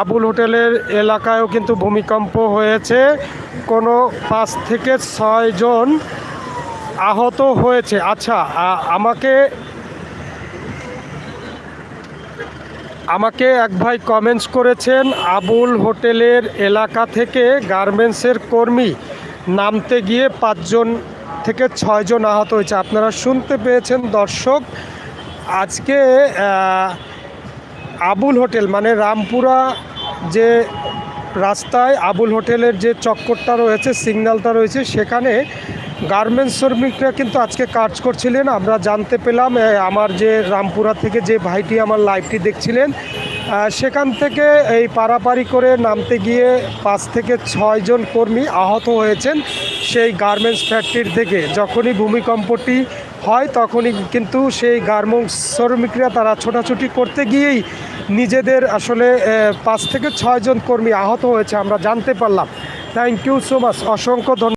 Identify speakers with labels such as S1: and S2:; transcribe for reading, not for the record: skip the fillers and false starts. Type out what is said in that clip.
S1: আবুল হোটেলের এলাকায়ও কিন্তু ভূমিকম্প হয়েছে, কোনো 5 থেকে 6 জন আহত হয়েছে। আচ্ছা, আমাকে এক ভাই কমেন্টস করেছেন, আবুল হোটেলের এলাকা থেকে গার্মেন্টসের কর্মী নামতে গিয়ে 5 জন থেকে 6 জন আহত হয়েছে। আপনারা শুনতে পেয়েছেন দর্শক, আজকে আবুল হোটেল মানে রামপুরা যে রাস্তায় আবুল হোটেলের যে চক্করটা রয়েছে, সিগন্যালটা রয়েছে, সেখানে গার্মেন্টস শ্রমিকরা কিন্তু আজকে কাজ করছিলেন। আমরা জানতে পেলাম, আমার যে রামপুরা থেকে যে ভাইটি আমার লাইভটি দেখছিলেন, সেখান থেকে এই পারাপারি করে নামতে গিয়ে 5 থেকে 6 জন কর্মী আহত হয়েছেন সেই গার্মেন্টস ফ্যাক্টরি থেকে। যখনই ভূমিকম্পটি হয় তখনই কিন্তু সেই গার্মেন্টস শ্রমিকরা তারা ছোটাছুটি করতে গিয়েই নিজেদের আসলে 5 থেকে 6 জন কর্মী আহত হয়েছে আমরা জানতে পারলাম। থ্যাংক ইউ সো মাচ, অসংখ্য ধন্যবাদ।